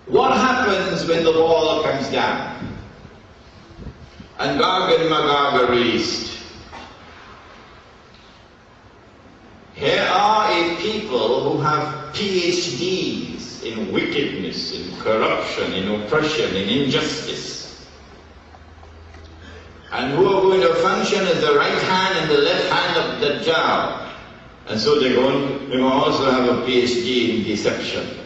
What happens when the wall comes down and Gog and Magog are released? Here are a people who have PhDs in wickedness, in corruption, in oppression, in injustice, and who are going to function as the right hand and the left hand of the Dajjal. And so they're going to also have a PhD in deception.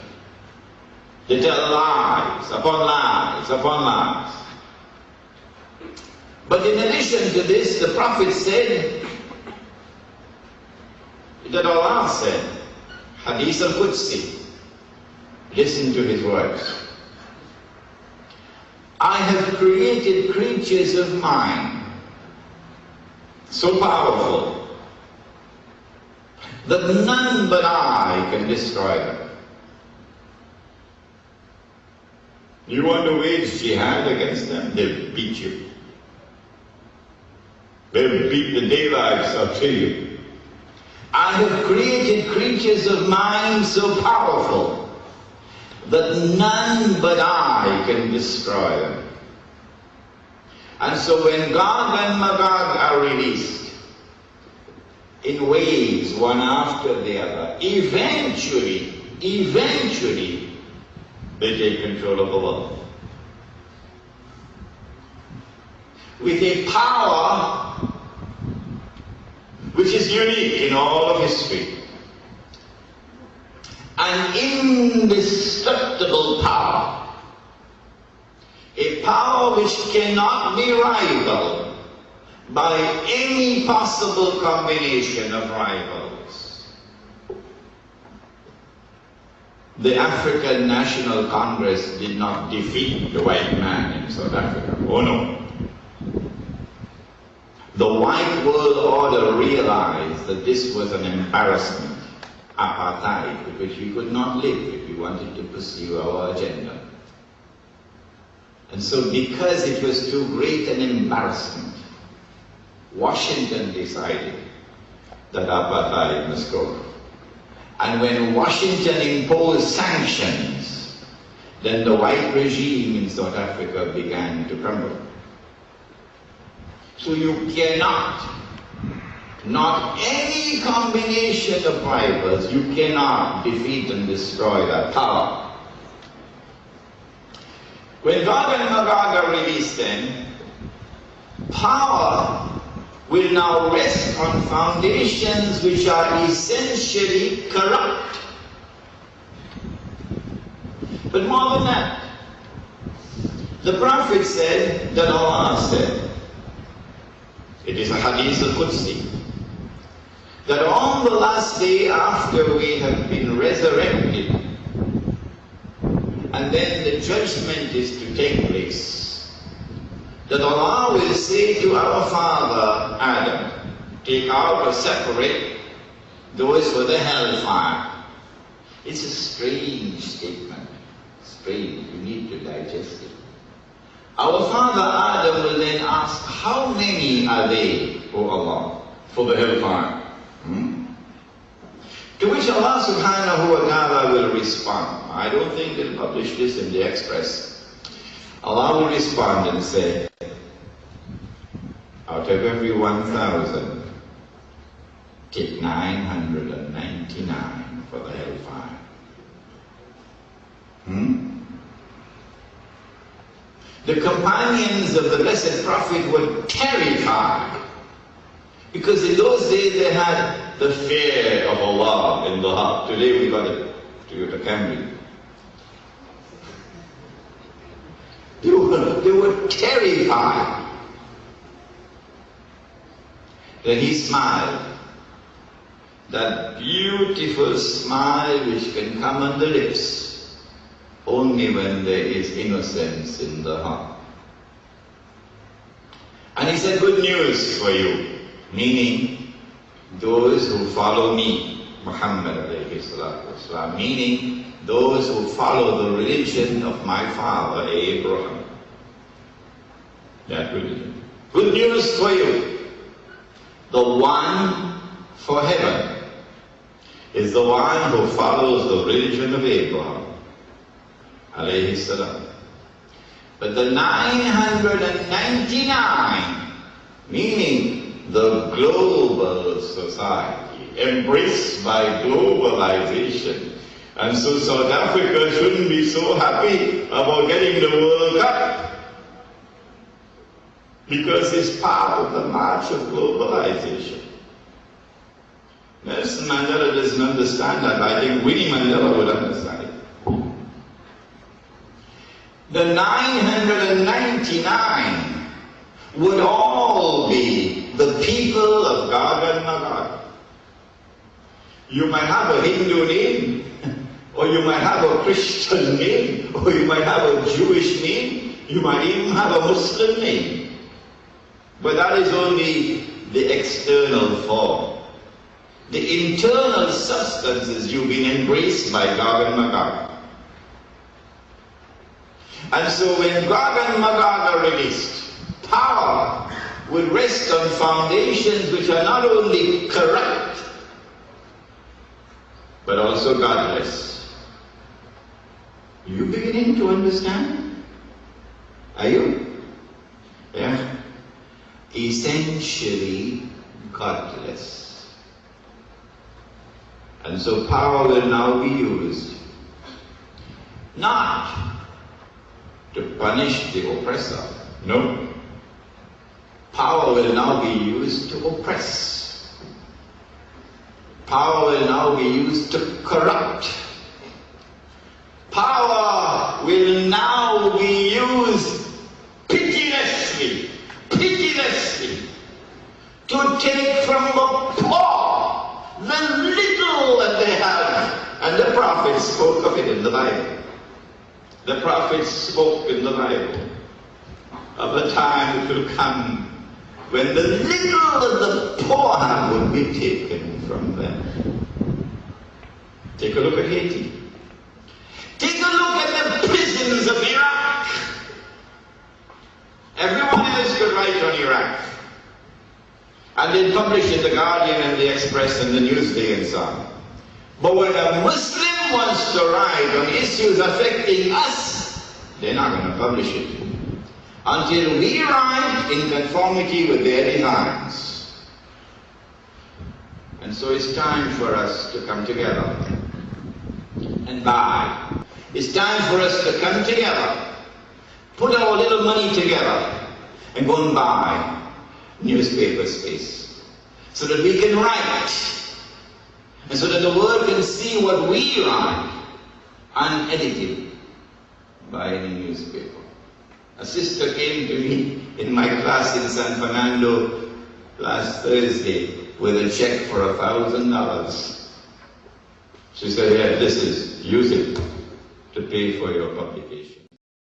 They tell lies upon lies upon lies. But in addition to this, the Prophet said that Allah said, Hadith al-Qudsi, listen to his words. I have created creatures of mine so powerful that none but I can destroy them. You want to wage jihad against them? They'll beat you. They'll beat the daylights out of you. I have created creatures of mine so powerful that none but I can destroy them. And so when Gog and Magog are released in waves, one after the other, eventually, they take control of the world. With a power which is unique in all of history. An indestructible power. A power which cannot be rivaled by any possible combination of rivals. The African National Congress did not defeat the white man in South Africa. Oh no. The white world order realized that this was an embarrassment, apartheid, with which we could not live if we wanted to pursue our agenda. And so because it was too great an embarrassment, Washington decided that apartheid must go. And when Washington imposed sanctions, then the white regime in South Africa began to crumble. So you cannot, not any combination of rivals, you cannot defeat and destroy that power. When Gog and Magog are released then, power will now rest on foundations which are essentially corrupt. But more than that, the Prophet said that Allah said, it is a Hadith al-Qudsi, that on the last day after we have been resurrected, and then the judgment is to take place, that Allah will say to our father Adam, take out or separate those for the hellfire. It's a strange statement. Strange. You need to digest it. Our father Adam will then ask, how many are they, O Allah, for the hellfire? To which Allah subhanahu wa ta'ala will respond. I don't think they'll publish this in the Express. Allah will respond and say, out of every 1,000, take 999 for the hellfire. The companions of the Blessed Prophet were terrified, because in those days they had the fear of Allah in the heart. Today we got it to Camry. They were terrified. Then he smiled. That beautiful smile which can come on the lips only when there is innocence in the heart. And he said, good news for you, meaning those who follow me, Muhammad alayhi salatu wasalam, meaning those who follow the religion of my father Abraham. That religion. Good news for you. The one for heaven is the one who follows the religion of Abraham. alayhi salam. But the 999, meaning the global society, embraced by globalization. And so South Africa shouldn't be so happy about getting the World Cup, because it's part of the march of globalization. Nelson Mandela doesn't understand that, but I think Winnie Mandela would understand it. The 999 would all be the people of Gog and Magog. You might have a Hindu name, or you might have a Christian name, or you might have a Jewish name, you might even have a Muslim name. But that is only the external form. The internal substance is you've been embraced by Gog and Magog. And so when Gog and Magog are released, power will rest on foundations which are not only correct, but also godless. Are you beginning to understand? Are you? Yeah. Essentially godless. And so power will now be used not to punish the oppressor. No. Power will now be used to oppress. Power will now be used to corrupt. Power will now be used pitilessly to take from the poor the little that they have. And the prophets spoke of it in the Bible. The prophets spoke in the Bible of a time that will come when the little that the poor have will be taken from them. Take a look at Haiti. Take a look at the prisons of Iraq. Everyone else could write on Iraq. And they'd publish in the Guardian and the Express and the Newsday and so on. But when a Muslim wants to write on issues affecting us, they're not going to publish it until we write in conformity with their designs. And so it's time for us to come together and buy. It's time for us to come together, put our little money together, and go and buy newspaper space, so that we can write, and so that the world can see what we write, unedited by any newspaper. A sister came to me in my class in San Fernando last Thursday with a check for $1,000. She said, "Yeah, use it to pay for your publication."